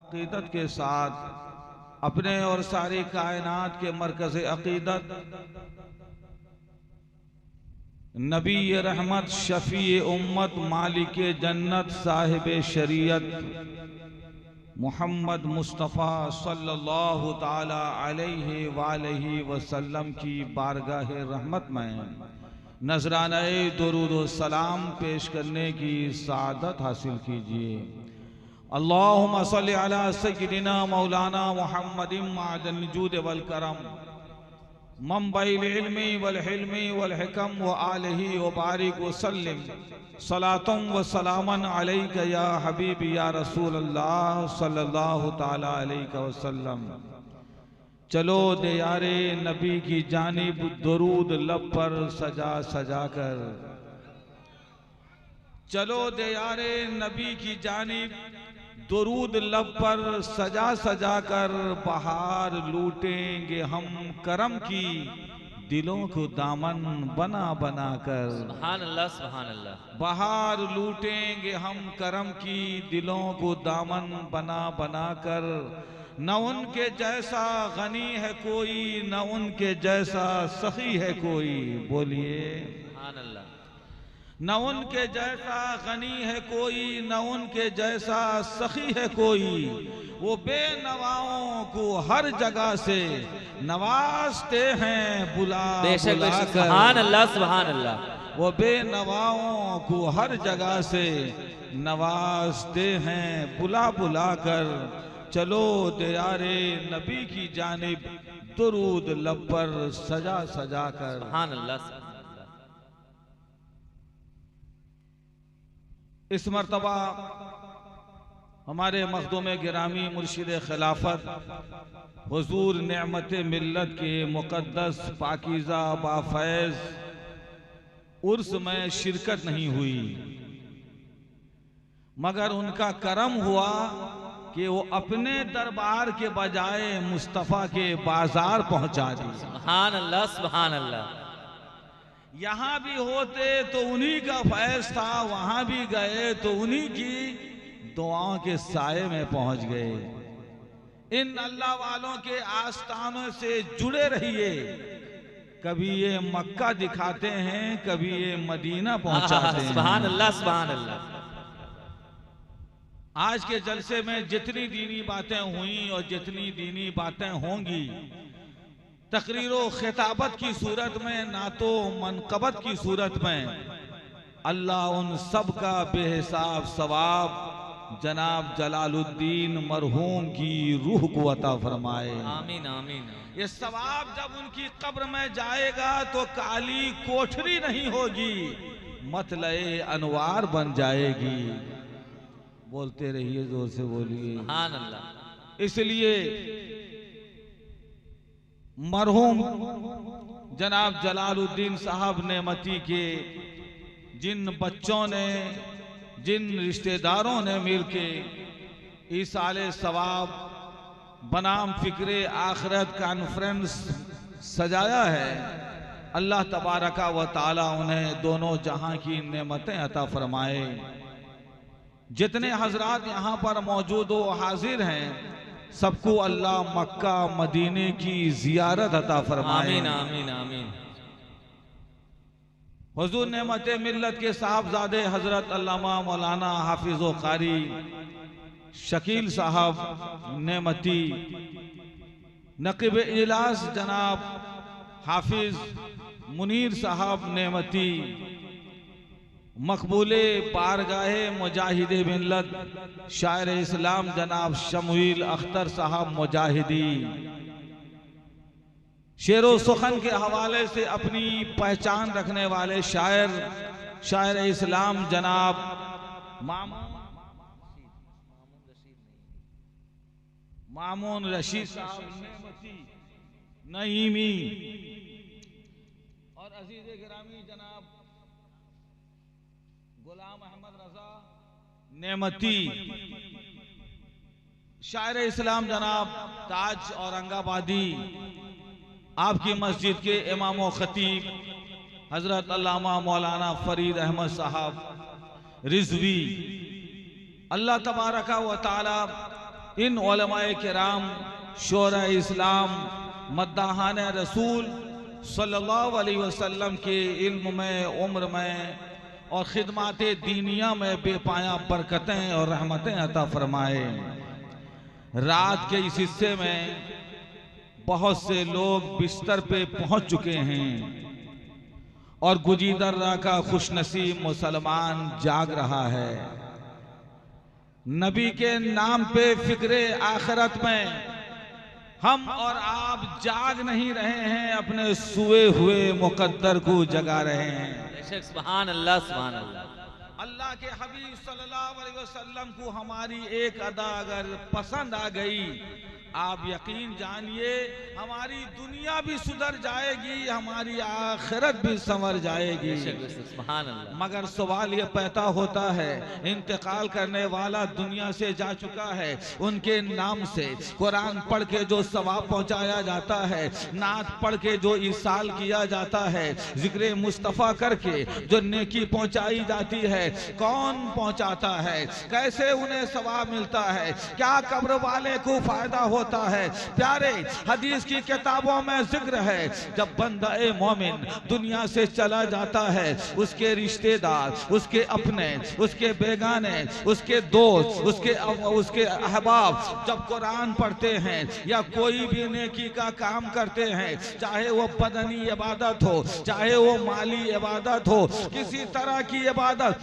अक़ीदत के साथ अपने और सारी कायनात के मरकज़ अक़ीदत नबी रहमत शफ़ी उम्मत मालिक जन्नत साहिब शरीयत मोहम्मद मुस्तफ़ा सल्लल्लाहु ताला अलैहि वालैहि वसल्लम की बारगाह रहमत में नजराने दुरूद व सलाम पेश करने की सादत हासिल कीजिए। अल्लाहुम्मा सल्लि अला सय्यिदिना मौलाना मुहम्मदिन मादन जूद वल करम मंबइल इल्मी वल हिल्मी वल हिकम व आलिही व बारिक व सल्लिम सलातुम व सलामन अलैका या हबीबी या रसूल अल्लाह सल्लल्लाहु ताला अलैहि वसल्लम। चलो दे यारे नबी की जानिब दुरूद लब पर सजा सजा कर, चलो दे यारे नबी की जानिब दुरूद लब पर सजा सजा कर, बहार लूटेंगे हम करम की दिलों को दामन बना बना कर। सुभान अल्लाह सुभान अल्लाह। बहार लूटेंगे हम करम की दिलों को दामन बना बना कर। न उनके जैसा गनी है कोई, न उनके जैसा सखी है कोई। बोलिए सुभान अल्लाह। न उनके जैसा गनी है कोई, न उनके जैसा सखी है कोई। वो बेनवाओं को हर जगह से नवाजते हैं बुला बेशक बुला बेशक। कर। सुभान अल्लाह सुभान अल्लाह। वो बेनवाओं को हर जगह से नवाजते हैं बुला बुला कर। चलो दयारे नबी की जानिब दुरूद लब पर सजा सजा कर। सुभान अल्लाह सुभान अल्लाह। इस मर्तबा हमारे मखदूम गिरामी मुर्शिद खिलाफत हुजूर नेमत मिल्लत के मुक़द्दस पाकीज़ा बाफैज़ उर्स में शिरकत नहीं हुई, मगर उनका करम हुआ कि वो अपने दरबार के बजाय मुस्तफ़ा के बाजार पहुंचा दी। सुभान अल्लाह सुभान अल्लाह। यहाँ भी होते तो उन्हीं का फैज़ था, वहां भी गए तो उन्हीं की दुआओं के साये में पहुंच गए। इन अल्लाह वालों के आस्थानों से जुड़े रहिए। कभी ये मक्का दिखाते हैं, कभी ये मदीना पहुंचाते हैं। सुभान अल्लाह सुभान अल्लाह। आज के जलसे में जितनी दीनी बातें हुई और जितनी दीनी बातें होंगी, तकरीरो खिताबत की सूरत में, ना तो मनकबत की सूरत में, अल्लाह उन सब का बेहिसाब सवाब जनाब जलालुद्दीन मरहूम की रूह को अता फरमाए। आमीन आमीन। ये सवाब जब उनकी कब्र में जाएगा तो काली कोठरी नहीं होगी, मतलए अनवार बन जाएगी। बोलते रहिए, जोर से बोलिए सुभान अल्लाह। इसलिए मरहूम जनाब जलालुद्दीन साहब नेमती के जिन बच्चों ने, जिन रिश्तेदारों ने मिलके ईसाले सवाब बनाम फिक्रे आखिरत कॉन्फ्रेंस सजाया है, अल्लाह तबारका व ताला उन्हें दोनों जहां की नेमतें अता फरमाए। जितने हजरात यहाँ पर मौजूद हो हाजिर हैं, सबको अल्लाह मक्का मदीने की जियारत अता फरमाए। आमीन आमीन आमीन। हुजूर नेमत मिल्लत के साहबजादे हजरत अल्लामा मौलाना हाफिज व कारी शकील साहब नेमती, नकीब इजलास जनाब हाफिज मुनीर साहब नेमती, मकबूले बारगाहे मुजाहिद मिल्लत शायर इस्लाम जनाब शमूइल अख्तर साहब मुजाहिदी, शेरो सुखन के हवाले से अपनी पहचान रखने वाले शायर इस्लाम जनाब मामून रशीद साहब नईमी और अजीज गिरामी जनाब गुलाम अहमद रजा नेमती, शायर इस्लाम जनाब ताज औरंगाबादी, आपकी मस्जिद के इमाम व खतीब हजरत अल्लामा मौलाना फरीद अहमद साहब रिजवी, अल्लाह तबारका व ताला इन उलमाए किराम, शोरा इस्लाम, मद्दाहान रसूल सल्लल्लाहु अलैहि वसल्लम के इल्म में, उम्र में और खिदमात दीनिया में बेपाया बरकतें और रहमतें अता फरमाए। रात के इस हिस्से में बहुत से लोग बिस्तर पे पहुंच चुके हैं और गुजीदर्रा का खुशनसीब मुसलमान जाग रहा है। नबी के नाम पे फिक्रे आखिरत में हम और आप जाग नहीं रहे हैं, अपने सोए हुए मुकद्दर को जगा रहे हैं। सुभान अल्लाह, सुभान अल्लाह। अल्लाह के हबीब सल्लल्लाहु अलैहि वसल्लम को हमारी एक अदा अगर पसंद आ गई, आप यकीन जानिए हमारी दुनिया भी सुधर जाएगी, हमारी आखिरत भी संवर जाएगी। मगर सवाल ये पैदा होता है, इंतकाल करने वाला दुनिया से जा चुका है, उनके नाम से कुरान पढ़ के जो सवाब पहुंचाया जाता है, नात पढ़ के जो इसाल किया जाता है, जिक्र मुस्तफ़ा करके जो नेकी पहुंचाई जाती है, कौन पहुंचाता है, कैसे उन्हें सवाब मिलता है, क्या कब्र वाले को फायदा होता है। प्यारे हदीस की किताबों में जिक्र है, जब बंदा ए मोमिन दुनिया से चला जाता है, उसके रिश्तेदार, उसके अपने, उसके बेगाने, उसके दोस्त, उसके अहबाब जब कुरान पढ़ते हैं या कोई भी नेकी का काम करते हैं, चाहे वो बदनी इबादत हो, चाहे वो माली इबादत हो, किसी तरह की इबादत,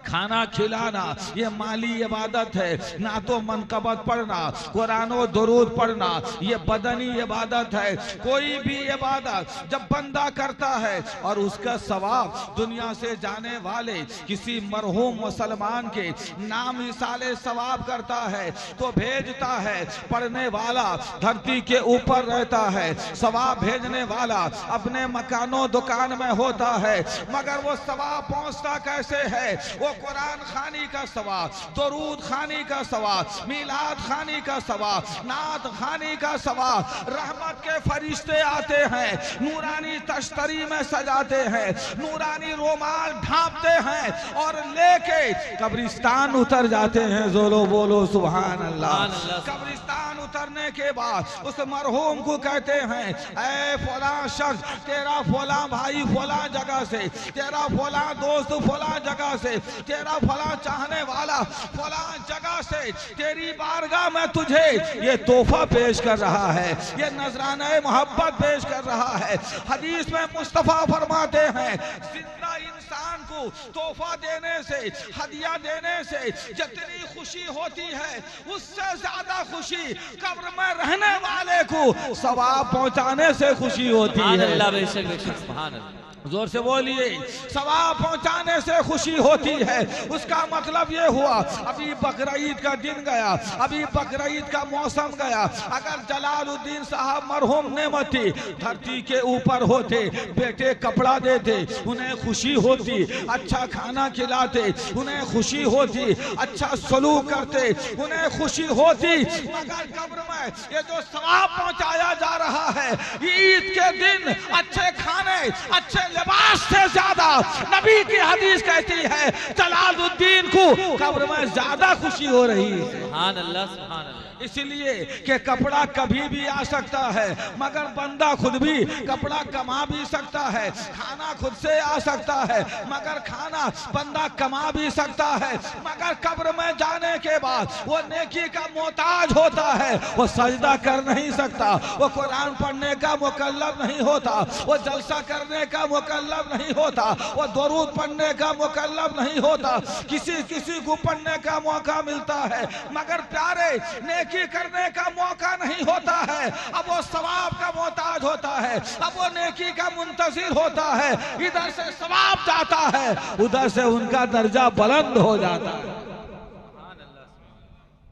खाना खिलाना ये माली इबादत है, ना तो मनकबत पढ़ना, कुरान और दुरूद पढ़ना ये बदनी इबादत है। कोई भी इबादत जब बंदा करता है और उसका सवाब दुनिया से जाने वाले किसी मरहूम मुसलमान के नाम इसाले सवाब करता है तो भेजता है, पढ़ने वाला धरती के ऊपर रहता है, सवाब भेजने वाला अपने मकानों दुकान में होता है, मगर वो सवाब पहुंचता कैसे है? वो कुरान खानी का सवाब, दुरूद खानी का सवाब, मिलाद खानी का सवाब, नात खानी का सवाब, रहमत के फरिश्ते आते हैं, नूरानी तश्तरी में सजाते हैं, नूरानी रोमाल ढांपते हैं और लेके कब्रिस्तान उतर जाते हैं। जोरो बोलो सुभान अल्लाह। कब्रिस्तान उतरने के बाद उस मरहूम को कहते हैं, ऐ फला शख्स, तेरा फला भाई फला जगह से, तेरा फला दोस्त फला जगह से, तेरा फला चाहने वाला फला जगह से तेरी बारगाह में तुझे ये तोहफा पेश कर रहा है, ये नजराना मोहब्बत पेश कर रहा है। हदीस में मुस्तफा फरमाते हैं, जिंदा इंसान को तोहफा देने से, हदिया देने से जितनी खुशी होती है, उससे ज्यादा खुशी कब्र में रहने वाले को सवाब पहुंचाने से खुशी होती है। अल्लाह बेशक बेशक, सुभान अल्लाह। जोर से बोलिए, सवाब पहुंचाने से खुशी होती है। उसका मतलब ये हुआ, अभी बकरीद का दिन गया, अभी बकरीद का मौसम गया, अगर जलालुद्दीन साहब मरहूम नेमती धरती के ऊपर होते, बेटे कपड़ा देते, उन्हें खुशी होती, अच्छा खाना खिलाते, उन्हें खुशी होती, अच्छा सलूक करते, उन्हें खुशी होती, मगर कब्र में ये जो सवाब पहुंचाया जा रहा है, ईद के दिन अच्छे खाने, अच्छे लिबास से ज्यादा नबी की हदीस कहती है जलालुद्दीन को कब्र में ज्यादा खुशी हो रही है। सुभान अल्लाह, सुभान अल्लाह। इसलिए कि कपड़ा कभी भी आ सकता है, मगर बंदा खुद भी कपड़ा कमा भी सकता है, खाना खुद से आ सकता है, मगर खाना बंदा कमा भी सकता है, मगर कब्र में जाने के बाद वो नेकी का मोहताज होता है, वो सजदा कर नहीं सकता, वो कुरान पढ़ने का मुकल्लफ नहीं होता, वो जलसा करने का मुकल्लफ नहीं होता, वो दुरूद पढ़ने का मुकल्लफ नहीं होता, किसी किसी को पढ़ने का मौका मिलता है, मगर प्यारे नेकी करने का मौका नहीं होता है। अब वो सवाब का मोहताज होता है, अब वो नेकी का मुंतजिर होता है, इधर से सवाब जाता है, उधर से उनका दर्जा बुलंद हो जाता है।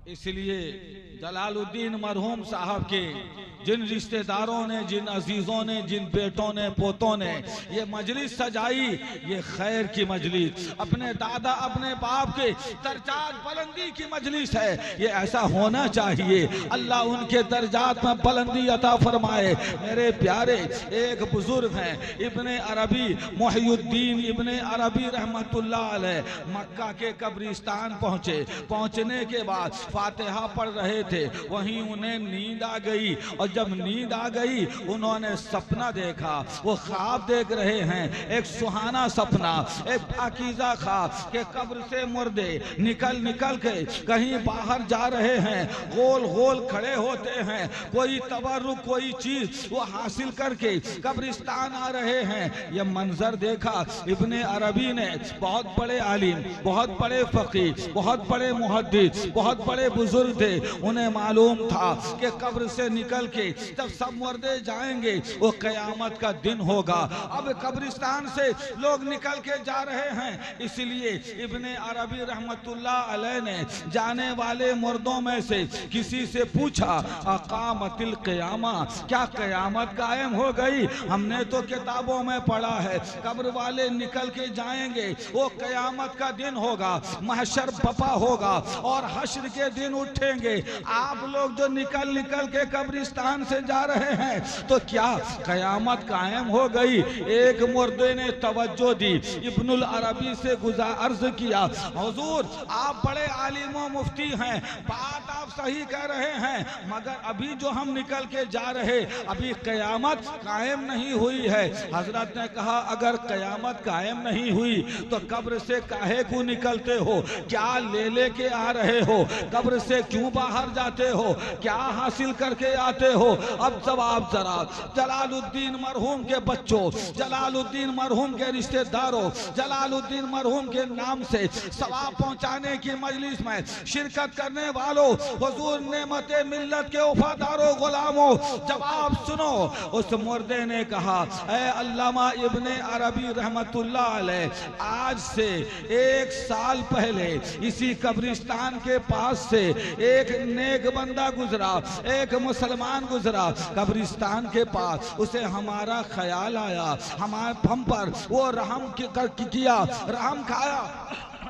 इसलिए जलालुद्दीन मरहूम साहब के जिन रिश्तेदारों ने, जिन अजीजों ने, जिन बेटों ने, पोतों ने ये मजलिस सजाई, ये खैर की मजलिस, अपने दादा अपने बाप के दर्जात बुलंदी की मजलिस है, ये ऐसा होना चाहिए। अल्लाह उनके दर्जात में बुलंदी अता फरमाए। मेरे प्यारे एक बुजुर्ग हैं इब्ने अरबी, मुहियुद्दीन इब्ने अरबी रहमतुल्लाह अलैह, मक्का के कब्रिस्तान पहुंचे। पहुंचने के बाद फातिहा पढ़ रहे थे, वहीं उन्हें नींद आ गई। और जब नींद आ गई उन्होंने सपना देखा। वो ख्वाब देख रहे हैं, एक सुहाना सपना, एक पाकीज़ा ख्वाब के कब्र से मुर्दे निकल निकल के कहीं बाहर जा रहे हैं, गोल गोल खड़े होते हैं, कोई तबर्रुक कोई चीज वो हासिल करके कब्रिस्तान आ रहे हैं। ये मंजर देखा इब्ने अरबी ने, बहुत बड़े आलिम, बहुत बड़े फकीह, बहुत बड़े मुहद्दिस, बहुत बड़े बुजुर्ग थे। उन्हें मालूम था कि कब्र से निकल के जब सब मुर्दे जाएंगे वो क़यामत का दिन होगा। अब कब्रिस्तान से लोग निकल के जा रहे हैं, इसलिए इब्ने अरबी रहमतुल्लाह अलैह ने जाने वाले मुर्दों में से किसी से पूछा, अक़ामतिल क़यामा, क्या क़यामत कायम हो गई? हमने तो किताबों में पढ़ा है कब्र वाले निकल के जाएंगे, वो क़यामत का दिन होगा, महशर बपा होगा और हश्र के दिन उठेंगे। आप लोग जो निकल निकल के कब्रिस्तान से जा रहे हैं तो क्या क़यामत कायम हो गई? एक मुर्दे ने तवज्जो दी, इब्नुल अरबी से अर्ज किया, हुजूर आप बड़े आलिम मुफ्ती हैं, बात आप सही कह रहे हैं, मगर अभी जो हम निकल के जा रहे अभी क़यामत कायम नहीं हुई है। हजरत ने कहा, अगर क़यामत कायम नहीं हुई तो कब्र से काहे को निकलते हो? क्या ले लेके आ रहे हो? कब्र से क्यों बाहर जाते हो? क्या हासिल करके आते हो? अब जवाब जरा जलालुद्दीन मरहूम के बच्चों, जलालुद्दीन मरहूम के रिश्तेदारों, जलालुद्दीन मरहूम के नाम से सवाब पहुंचाने की मजलिस में शिरकत करने वालों, हुजूर नेमते मिल्लत के वफादारों गुलामों, जवाब सुनो। उस मुर्दे ने कहा, ऐ अल्लामा इब्ने अरबी रहमतुल्लाह अलैह, आज से 1 साल पहले इसी कब्रिस्तान के पास से एक नेक बंदा गुजरा, एक मुसलमान गुजरा कब्रिस्तान के पास, उसे हमारा ख्याल आया, हम पर वो रहम किया, रहम खाया,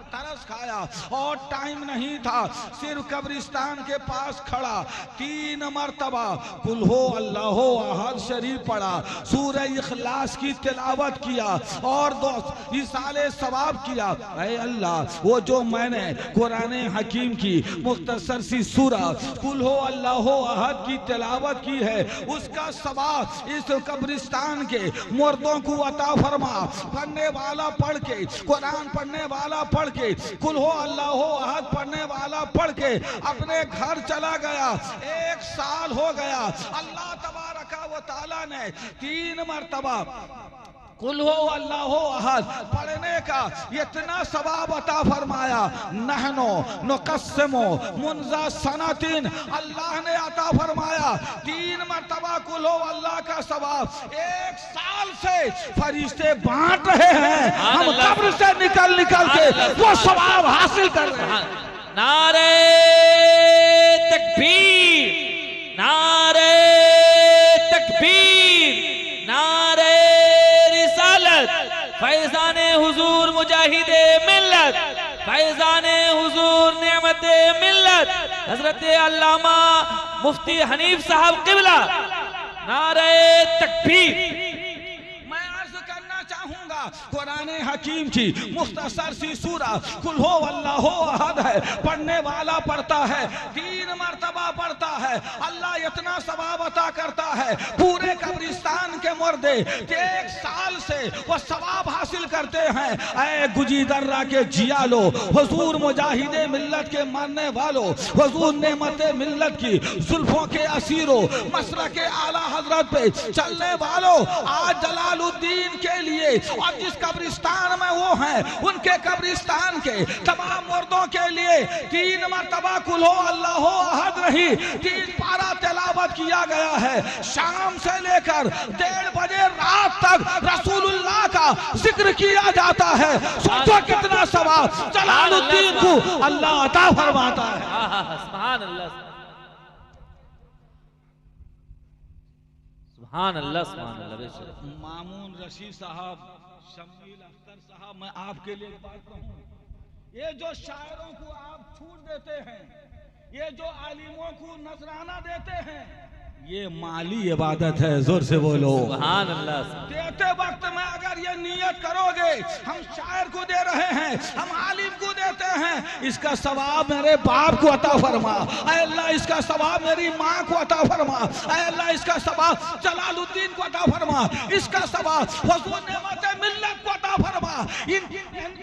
तरस खाया और टाइम नहीं था, सिर्फ कब्रिस्तान के पास खड़ा 3 मरतबा कुल हो अल्लाहो अहद शरीफ पढ़ा, सूरह इखलास की तिलावत किया और 2 इसाले सवाब किया। ऐ अल्लाह, वो जो मैंने कुरान हकीम की मुख्तसर सी सूरह कुल हो अल्लाहो अहद की तिलावत की है, उसका सवाब इस कब्रिस्तान के मुर्दों को अता फरमा। पढ़ने वाला पढ़ के, कुरान पढ़ने वाला पढ़ के, कुल हो अल्लाह हो अहद पढ़ने वाला पढ़ के अपने घर चला गया। 1 साल हो गया, अल्लाह तबारका व तआला ने 3 मरतबा कुल हो अल्लाह हो अहद पढ़ने का इतना सवाब अता फरमाया। नहनो नुक़स्सिमो मुनज़ा सनातिन, अल्लाह ने अता फरमाया 3 मरतबा कुल हो अल्लाह का सवाब 1 साल से फरिश्ते बांट रहे हैं। हम कब्र से निकल निकल के वो सवाब हासिल कर रहे हैं। नारे तकबीर, नारे तकबीर, नारे फैज़ाने हुजूर मुजाहिदे मिल्लत, फैज़ाने हुजूर नेमते मिल्लत, हजरत अल्लामा मुफ्ती हनीफ साहब क़िबला, नारे तकबीर। मैं अर्ज करना चाहूंगा, कुरान हकीम की मुख्तसर सी सूरह कुल हो अल्लाह हो अहद है, पढ़ने वाला पढ़ता है 3 मरतबा पढ़ता है, अल्लाह इतना सवाब अता करता है। पूरे कब्रिस्तान के मुर्दे 1 साल से वो सवाब हासिल करते हैं। ऐ गुजी दर्रा के जियालो, हुजूर मुजाहिदे मिल्लत के मानने वालों, हुजूर नेमते मिल्लत की जुल्फों के असीरों, मसलक के आला हजरत पे चलने वालों, आज जलालुद्दीन के लिए और जिस कब्रिस्तान में वो हैं उनके कब्रिस्तान के तमाम मुर्दों के लिए 3 मरतबा कुल हो अल्लाह हो अहद रही 3 पारा तिलावत किया गया है। शाम से लेकर 1:30 बजे रात तक रसूलुल्लाह का जिक्र किया जाता है। सोचो कितना सवाब जलालुद्दीन को अल्लाह अता फरमाता है। सुभान अल्लाह, सुभान अल्लाह, सुभान अल्लाह। मामून रशीद साहब, शमील अख्तर साहब, मैं आपके लिए एक बात कहूँ, ये जो शायरों को आप छूट देते हैं, ये जो आलिमों को नजराना देते हैं, ये माली इबादत है, जोर से बोलो सुभान अल्लाह। देते वक्त में अगर ये नियत करोगे हम शायर को दे रहे हैं, हम आलिम को देते हैं, इसका सवाब मेरे बाप को अता फरमा, ऐ अल्लाह इसका सवाब मेरी माँ को अता फरमा, ऐ अल्लाह इसका सवाब जलालुद्दीन को अता फरमा, इसका सवाब हुजूर नेमत मिल्लत को अता फरमा। इन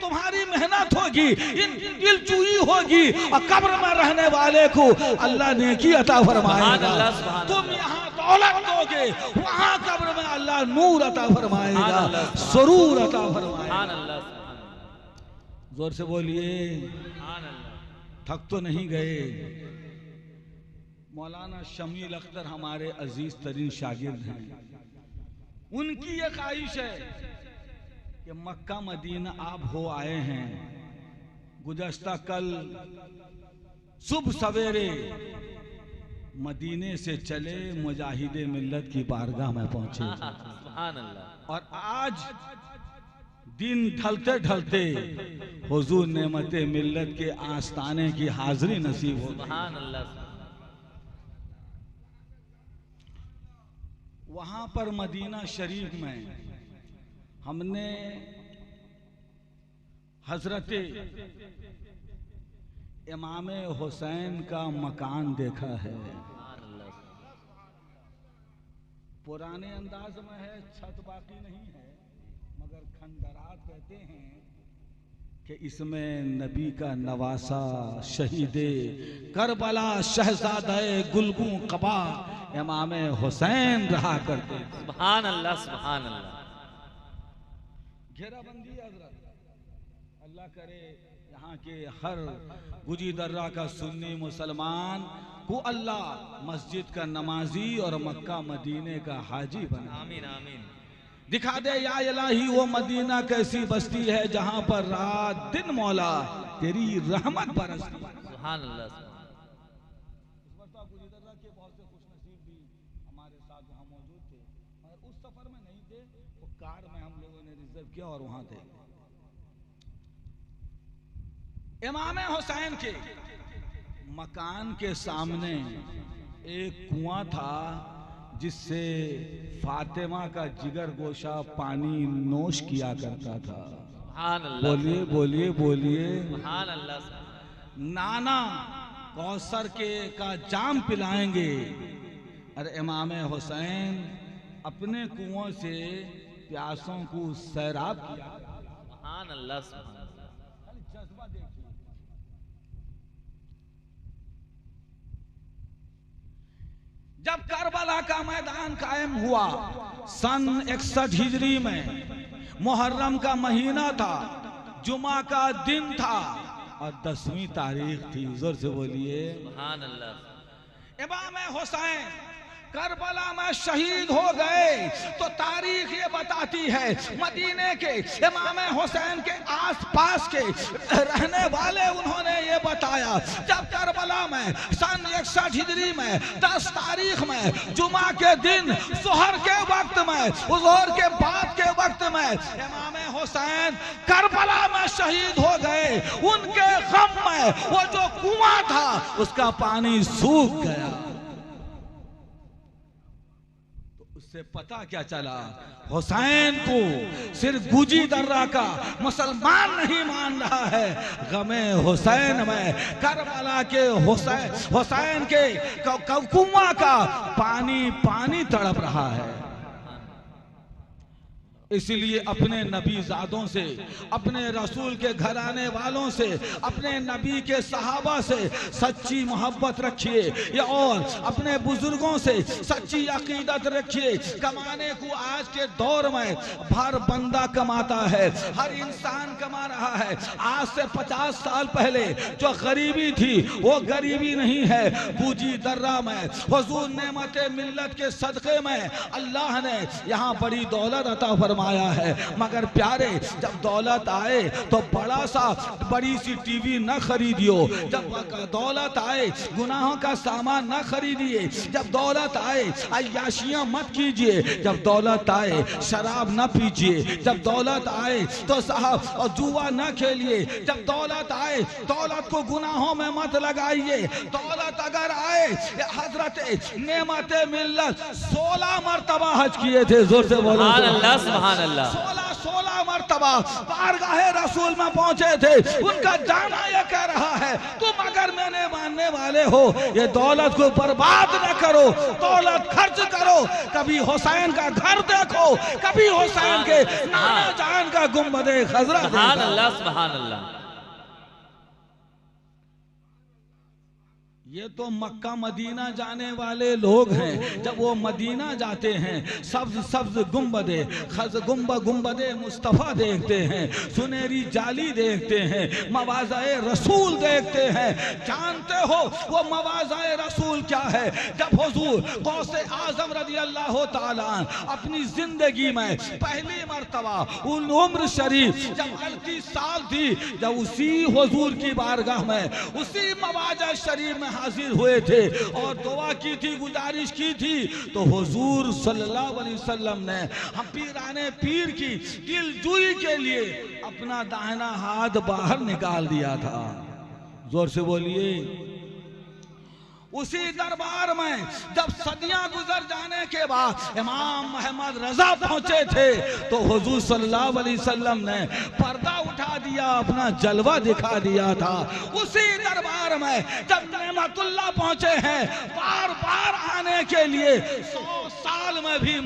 तुम्हारी मेहनत होगी, इन दिलचुई होगी और कब्र में रहने वाले को अल्लाह नेकी अता फरमाएगा। तुम यहाँ दौलत दोगे, वहाँ कब्र में अल्लाह नूर अता फरमाएगा, सुरूर अता फरमाएगा। जोर से बोलिए, थक तो नहीं गए। मौलाना शमील अख्तर हमारे अजीज तरीन शागिर्द हैं, उनकी ये ख्वाहिश है कि मक्का मदीना आप हो आए हैं, गुज़श्ता कल सुबह सवेरे मदीने से चले मुजाहिदे मिल्लत की बारगाह में पहुंचे और आज दिन ढलते ढलते हुजूर नेमते मिल्लत के आस्ताने की हाजिरी नसीब हो। वहां पर मदीना शरीफ में हमने हजरत इमाम हुसैन का मकान देखा है। पुराने अंदाज में है, छत बाकी नहीं है, मगर खंडरात कहते हैं कि इसमें नबी का नवासा शहीदे करबला शहजादा गुलगू कबा इमाम हुसैन रहा करते। सुभान अल्लाह, सुभान अल्लाह। घेराबंदी हजरत, अल्लाह करे यहाँ के हर गुजी दर्रा का सुन्नी मुसलमान को अल्लाह मस्जिद का नमाजी और मक्का मदीने का हाजी बना। आमीन आमीन। दिखा दे या इलाही वो मदीना कैसी बस्ती है जहाँ पर रात दिन मौला तेरी रहमत बरसती। सुभान अल्लाह। गुजी दर्रा के बहुत से खुशनसीब भी हमारे साथ वहाँ मौजूद थे, मगर उस सफर में नहीं थे, वो कार में हम लोगों ने रिजर्व किया और वहाँ थे। इमाम हुसैन के मकान के सामने एक कुआं था जिससे फातिमा का जिगर गोशा पानी नोश किया करता था। बोलिए बोलिए बोलिए, सुभान अल्लाह। नाना कौसर के का जाम पिलाएंगे। अरे इमाम हुसैन अपने कुओं से प्यासों को सैराब किया। सुभान अल्लाह, सुभान अल्लाह। जज्बा देखिए। जब करबला का मैदान कायम हुआ सन 61 हिजरी में, मुहर्रम का महीना था, जुमा का दिन था और 10वीं तारीख थी। जोर से बोलिए सुभान अल्लाह। इमाम हुसैन करबला में शहीद हो गए तो तारीख ये बताती है मदीने के इमाम हुसैन के आसपास के रहने वाले उन्होंने ये बताया, जब करबला में सन 61 हिजरी में 10 तारीख में जुमा के दिन जोहर के वक्त में, जोहर के बाद के वक्त में इमाम हुसैन करबला में शहीद हो गए। उनके गम में वो जो कुआं था उसका पानी सूख गया। से पता क्या चला, हुसैन को सिर्फ गुजी दर्रा का मुसलमान नहीं मान रहा है, गमे हुसैन में करबला के हुसैन के कुआं का पानी पानी तड़प रहा है। इसलिए अपने नबी ज़ादों से, अपने रसूल के घराने वालों से, अपने नबी के सहाबा से सच्ची मोहब्बत रखिए और अपने बुजुर्गों से सच्ची अकीदत रखिए। कमाने को आज के दौर में हर बंदा कमाता है, हर इंसान कमा रहा है। आज से 50 साल पहले जो गरीबी थी वो गरीबी नहीं है। गुजी दर्रा में हुजूर नेमते मिल्लत के सदक़े में अल्लाह ने यहाँ बड़ी दौलत अता फरमाया है। मगर प्यारे, जब दौलत आए तो बड़ी सी टीवी न खरीदियो, जब दौलत आए गुनाहों का सामान न खरीदिए, जब दौलत आए अय्याशियां मत कीजिए, जब दौलत आए शराब न पीजिए, जब दौलत आए तो साहब और जुआ न खेलिए, जब दौलत आए दौलत को गुनाहों में मत लगाइए। दौलत अगर आए हजरत नेमत मिल्लत 16 मरतबा हज किए थे। जोर से बोलो सुभान अल्लाह, सुभान अल्लाह। 16 मरतबा बारगाहे रसूल में पहुंचे थे। उनका जाना यह कह रहा है, तुम अगर मैंने मानने वाले हो, ये दौलत को बर्बाद न करो, दौलत खर्च करो। कभी हुसैन का घर देखो, कभी हुसैन के नाना जान का गुंबदे खजरा देखो। सुभान अल्लाह, सुभान अल्लाह। ये तो मक्का मदीना जाने वाले लोग हैं। जब वो मदीना जाते हैं, सब्ज सब्ज गुंबदे गुंबदे मुस्तफ़ा देखते हैं, सुनहरी जाली देखते हैं, मवाज़ाए रसूल देखते हैं। जानते हो वो मवाज़ाए रसूल क्या है? जब हुजूर गौसे आज़म रज़ी अल्लाह ताला अपनी जिंदगी में पहली मरतबा उन उम्र शरीफ जब 38 साल थी, जब उसी हुजूर की बारगाह में, उसी मवाज़ा शरीफ में हाजिर हुए थे और दुआ की थी, गुजारिश की थी, तो हुजूर सल्लल्लाहु अलैहि वसल्लम ने हम पीराने पीर की दिलजुई के लिए अपना दाहिना हाथ बाहर निकाल दिया था। जोर से बोलिए। उसी दरबार में जब सदियां गुजर जाने के बाद इमाम मोहम्मद रजा पहुंचे थे, तो हुजूर सल्लल्लाहु अलैहि वसल्लम ने पर्दा उठा दिया, अपना जलवा दिखा दिया था। उसी दरबार में जब नेमतुल्लाह पहुंचे हैं, बार बार आने के लिए 100 साल में भी